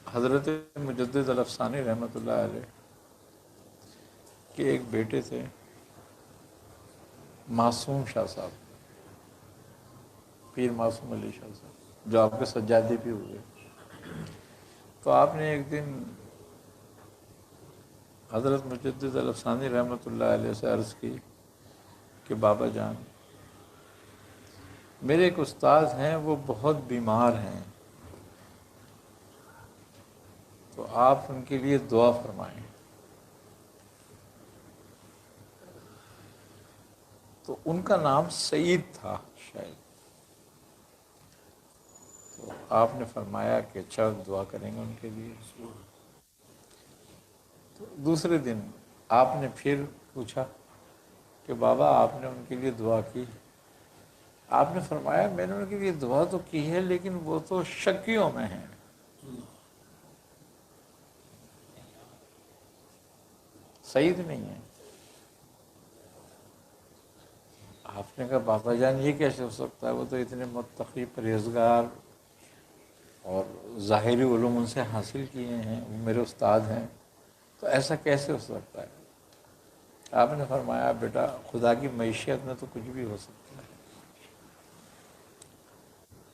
حضرت مجدد الافسانی رحمۃ اللہ علیہ کے ایک بیٹے تھے معصوم شاہ صاحب، پیر معصوم علی شاہ صاحب، جو آپ کے سجادی بھی ہوئے۔ تو آپ نے ایک دن حضرت مجدد الافسانی رحمۃ اللہ علیہ سے عرض کی کہ بابا جان، میرے ایک استاد ہیں، وہ بہت بیمار ہیں، تو آپ ان کے لیے دعا فرمائیں۔ تو ان کا نام سعید تھا شاید۔ تو آپ نے فرمایا کہ اچھا دعا کریں گے ان کے لیے۔ تو دوسرے دن آپ نے پھر پوچھا کہ بابا آپ نے ان کے لیے دعا کی؟ آپ نے فرمایا میں نے ان کے لیے دعا تو کی ہے، لیکن وہ تو شکیوں میں ہیں، سعید نہیں ہے۔ آپ نے کہا بابا جان یہ کیسے ہو سکتا ہے، وہ تو اتنے متقی پرہیزگار اور ظاہری علوم ان سے حاصل کیے ہیں، وہ میرے استاد ہیں، تو ایسا کیسے ہو سکتا ہے؟ آپ نے فرمایا بیٹا خدا کی معیشت میں تو کچھ بھی ہو سکتا ہے۔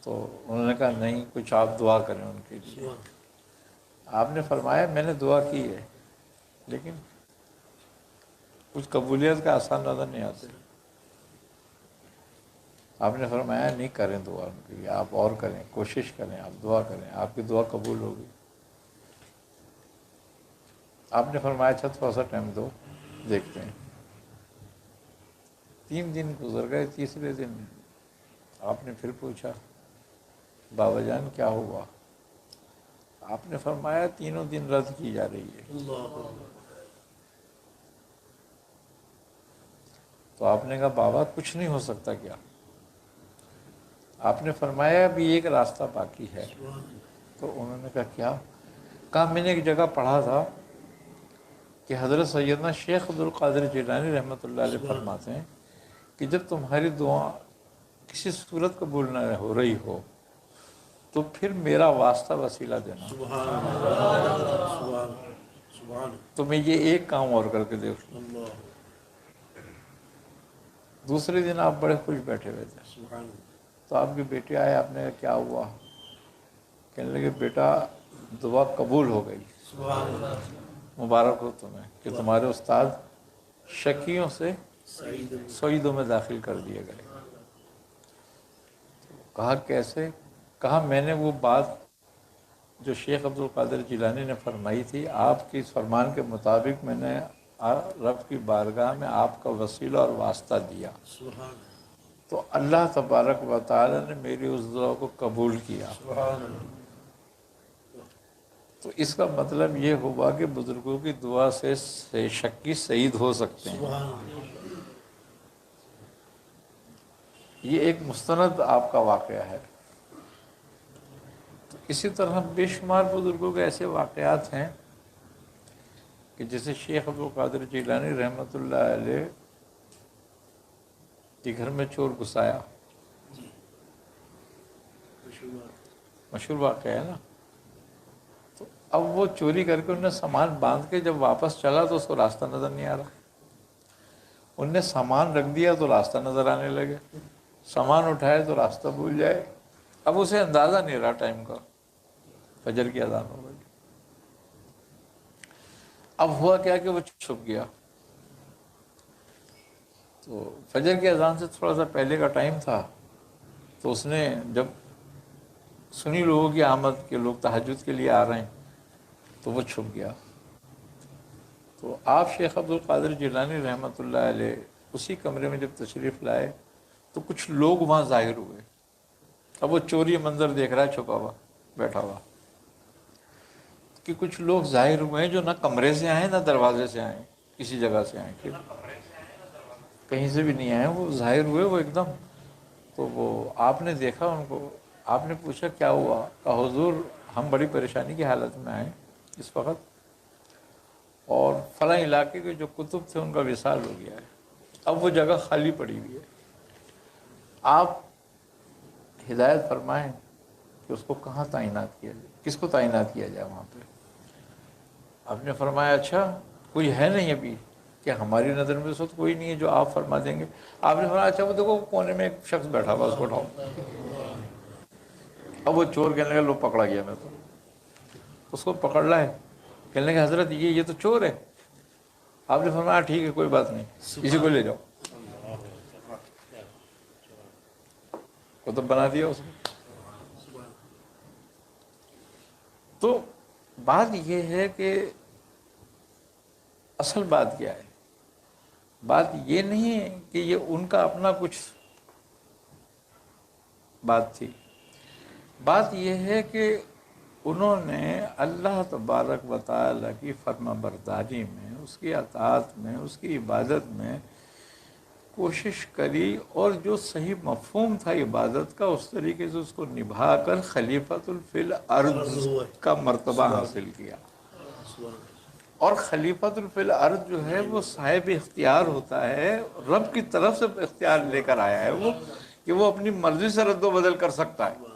تو انہوں نے کہا نہیں، کچھ آپ دعا کریں ان کے لیے۔ آپ نے فرمایا میں نے دعا کی ہے، لیکن کچھ قبولیت کا آسان نظر نہیں آتے۔ آپ نے فرمایا نہیں کریں دعا ان کے لیے، آپ اور کریں، کوشش کریں، آپ دعا کریں، آپ کی دعا قبول ہوگی۔ آپ نے فرمایا اچھا تھوڑا سا ٹائم دو، دیکھتے ہیں۔ 3 دن گزر گئے، تیسرے دن آپ نے پھر پوچھا بابا جان کیا ہوا؟ آپ نے فرمایا 3 دن رد کی جا رہی ہے۔ تو آپ نے کہا بابا کچھ نہیں ہو سکتا کیا؟ آپ نے فرمایا ابھی ایک راستہ باقی ہے۔ تو انہوں نے کہا کیا؟ کہا میں نے ایک جگہ پڑھا تھا کہ حضرت سیدنا شیخ عبدالقادر جیلانی رحمۃ اللہ علیہ فرماتے ہیں کہ جب تمہاری دعا کسی صورت قبول نہ ہو رہی ہو تو پھر میرا واسطہ وسیلہ دینا، تو میں یہ ایک کام اور کر کے دیکھ لوں۔ دوسرے دن آپ بڑے خوش بیٹھے ہوئے تھے، تو آپ کے بیٹے آئے، آپ نے کہا کیا ہوا؟ کہنے لگے بیٹا دعا قبول ہو گئی، مبارک ہو تمہیں کہ تمہارے استاد شکیوں سے سعیدوں میں داخل کر دیے گئے۔ کہا کیسے؟ کہا میں نے وہ بات جو شیخ عبدالقادر جیلانی نے فرمائی تھی، آپ کی اس فرمان کے مطابق میں نے رب کی بارگاہ میں آپ کا وسیلہ اور واسطہ دیا، تو اللہ تبارک و تعالی نے میری اس دعا کو قبول کیا۔ تو اس کا مطلب یہ ہوا کہ بزرگوں کی دعا سے شکی سعید ہو سکتے ہیں۔ یہ ایک مستند آپ کا واقعہ ہے۔ تو اسی طرح بے شمار بزرگوں کے ایسے واقعات ہیں کہ جیسے شیخ عبدالقادر جیلانی رحمۃ اللہ علیہ کے گھر میں چور گھس آیا، مشہور واقعہ ہے نا۔ تو اب وہ چوری کر کے انہوں نے سامان باندھ کے جب واپس چلا تو اس کو راستہ نظر نہیں آ رہا۔ انہوں نے سامان رکھ دیا تو راستہ نظر آنے لگے، سامان اٹھائے تو راستہ بھول جائے۔ اب اسے اندازہ نہیں رہا ٹائم کا، فجر کی اذان ہو گئی۔ اب ہوا کیا کہ وہ چھپ گیا۔ تو فجر کی اذان سے تھوڑا سا پہلے کا ٹائم تھا، تو اس نے جب سنی لوگوں کی آمد کہ لوگ تہجد کے لیے آ رہے ہیں تو وہ چھپ گیا۔ تو آپ شیخ عبدالقادر جیلانی رحمۃ اللہ علیہ اسی کمرے میں جب تشریف لائے تو کچھ لوگ وہاں ظاہر ہوئے۔ اب وہ چوری منظر دیکھ رہا ہے چھپا ہوا بیٹھا ہوا، کہ کچھ لوگ ظاہر ہوئے ہیں جو نہ کمرے سے آئے نہ دروازے سے آئے، کسی جگہ سے آئے، کہیں سے بھی نہیں آئے، وہ ظاہر ہوئے وہ ایک دم۔ تو وہ آپ نے دیکھا ان کو، آپ نے پوچھا کیا ہوا؟ کہا حضور ہم بڑی پریشانی کی حالت میں آئے اس وقت، اور فلاں علاقے کے جو کتب تھے ان کا وصال ہو گیا ہے، اب وہ جگہ خالی پڑی ہوئی ہے، آپ ہدایت فرمائیں کہ اس کو کہاں تعینات کیا جائے، کس کو تعینات کیا جائے وہاں پہ۔ آپ نے فرمایا اچھا کوئی ہے نہیں ابھی، کہ ہماری نظر میں اس وقت کوئی نہیں ہے جو آپ فرما دیں گے۔ آپ نے فرمایا اچھا وہ دیکھو کونے میں ایک شخص بیٹھا ہوا، اس کو اٹھاؤ۔ اب وہ چور کہنے لگا لو پکڑا گیا میں تو، اس کو پکڑ لائے، کہنے لگا حضرت یہ تو چور ہے۔ آپ نے فرمایا ٹھیک ہے کوئی بات نہیں، اسی کو لے جاؤ۔ قطب بنا دیا اس کو۔ تو بات یہ ہے کہ اصل بات کیا ہے؟ بات یہ نہیں ہے کہ یہ ان کا اپنا کچھ بات تھی، بات یہ ہے کہ انہوں نے اللہ تبارک و تعالیٰ کی فرما برداری میں، اس کی اطاعت میں، اس کی عبادت میں کوشش کری، اور جو صحیح مفہوم تھا عبادت کا اس طریقے سے اس کو نبھا کر خلیفۃ فی الارض کا مرتبہ حاصل کیا۔ اور خلیفۃ فی الارض جو ہے وہ صاحب اختیار ہوتا ہے، رب کی طرف سے اختیار لے کر آیا ہے وہ، کہ وہ اپنی مرضی سے رد و بدل کر سکتا ہے۔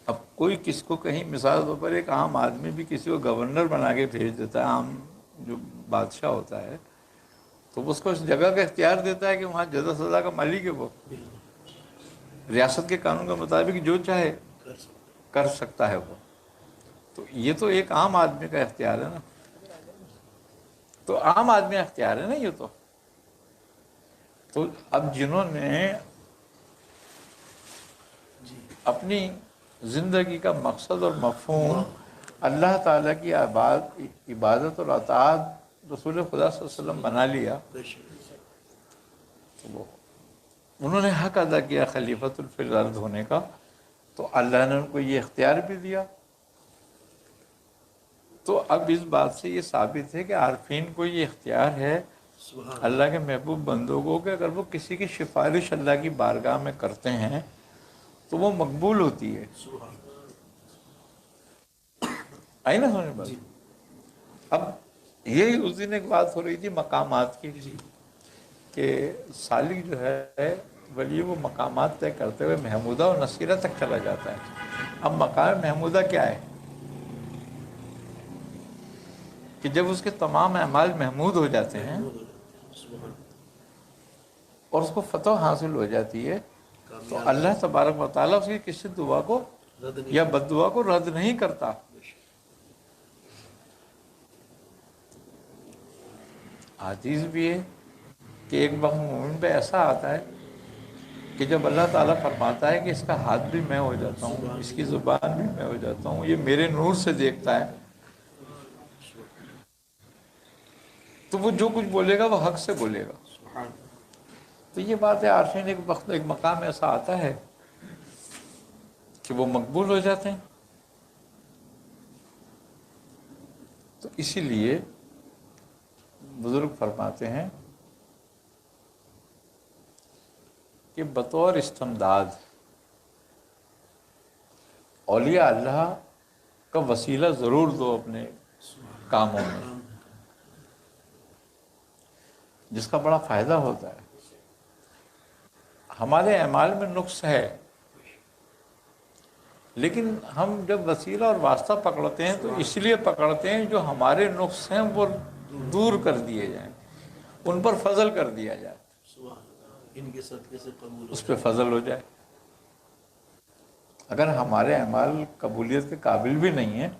اب کوئی کس کو کہیں مثال طور پر ایک عام آدمی بھی کسی کو گورنر بنا کے بھیج دیتا ہے، عام جو بادشاہ ہوتا ہے، تو اس کو اس جگہ کا اختیار دیتا ہے کہ وہاں جزا سزا کا مالک ہے وہ، ریاست کے قانون کے مطابق جو چاہے کر سکتا ہے وہ۔ تو یہ تو ایک عام آدمی کا اختیار ہے نا، تو عام آدمی اختیار ہے نا یہ تو اب جنہوں نے اپنی زندگی کا مقصد اور مفہوم اللہ تعالیٰ کی عبادت اور اطاعت رسول خدا صلی اللہ علیہ وسلم بنا لیا، تو انہوں نے حق ادا کیا خلیفۃ فی الارض ہونے کا، تو اللہ نے ان کو یہ اختیار بھی دیا۔ تو اب اس بات سے یہ ثابت ہے کہ عارفین کو یہ اختیار ہے اللہ کے محبوب بندوں کو، کہ اگر وہ کسی کی سفارش اللہ کی بارگاہ میں کرتے ہیں تو وہ مقبول ہوتی ہے۔ آئی نا سمجھ بات؟ اب یہی اس دن ایک بات ہو رہی تھی مقامات کی، کہ سالک جو ہے ولی وہ مقامات طے کرتے ہوئے محمودہ اور نصیرہ تک چلا جاتا ہے۔ اب مقام محمودہ کیا ہے؟ کہ جب اس کے تمام اعمال محمود ہو جاتے ہیں اور اس کو فتح حاصل ہو جاتی ہے، تو اللہ تبارک و تعالیٰ اس کی کسی دعا کو یا بد دعا کو رد نہیں کرتا۔ حدیث بھی ہے کہ ایک وقت مومن پہ ایسا آتا ہے کہ جب اللہ تعالیٰ فرماتا ہے کہ اس کا ہاتھ بھی میں ہو جاتا ہوں، اس کی زبان بھی میں ہو جاتا ہوں، یہ میرے نور سے دیکھتا ہے، تو وہ جو کچھ بولے گا وہ حق سے بولے گا۔ تو یہ بات ہے عارفین ایک وقت ایک مقام ایسا آتا ہے کہ وہ مقبول ہو جاتے ہیں۔ تو اسی لیے بزرگ فرماتے ہیں کہ بطور استمداد اولیاء اللہ کا وسیلہ ضرور دو اپنے کاموں میں، جس کا بڑا فائدہ ہوتا ہے۔ ہمارے اعمال میں نقص ہے، لیکن ہم جب وسیلہ اور واسطہ پکڑتے ہیں تو اس لیے پکڑتے ہیں جو ہمارے نقص ہیں وہ دور کر دیے جائیں، ان پر فضل کر دیا جائے، اس پہ فضل ہو جائے۔ اگر ہمارے اعمال قبولیت کے قابل بھی نہیں ہیں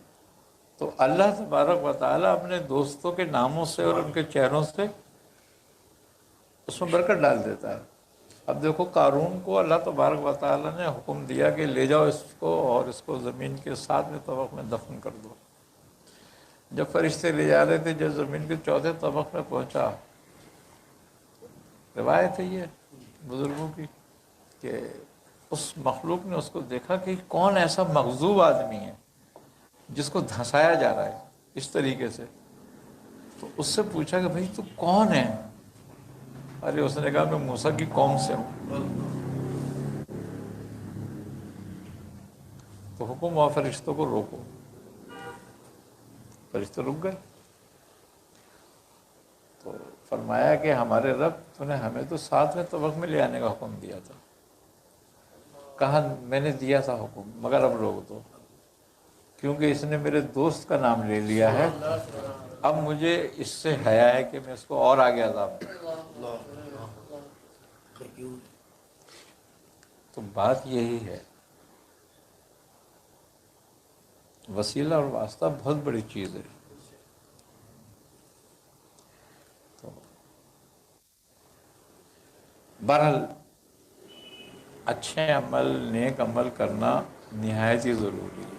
تو اللہ تبارک و تعالیٰ اپنے دوستوں کے ناموں سے اور ان کے چہروں سے اس میں برکت ڈال دیتا ہے۔ اب دیکھو قارون کو اللہ تبارک و تعالیٰ نے حکم دیا کہ لے جاؤ اس کو اور اس کو زمین کے 7ویں طبق میں دفن کر دو۔ جب فرشتے لے جا رہے تھے، جب زمین کے 4تھے طبق میں پہنچا، روایت ہے یہ بزرگوں کی کہ اس مخلوق نے اس کو دیکھا کہ کون ایسا مغضوب آدمی ہے جس کو دھنسایا جا رہا ہے اس طریقے سے۔ تو اس سے پوچھا کہ بھائی تو کون ہے؟ ارے اس نے کہا میں موسیٰ کی قوم سے ہوں۔ تو حکم ہوا فرشتوں کو روکو، فرشتے رک گئے۔ تو فرمایا کہ ہمارے رب تو نے ہمیں تو 7ویں طبق میں لے آنے کا حکم دیا تھا، کہا میں نے دیا تھا حکم مگر اب روک دو، کیونکہ اس نے میرے دوست کا نام لے لیا ہے، اب مجھے اس سے حیا ہے کہ میں اس کو اور آگے عذاب دوں۔ تو بات یہی ہے، وسیلہ اور واسطہ بہت بڑی چیز ہے۔ تو بہرحال اچھے عمل، نیک عمل کرنا نہایت ہی ضروری ہے۔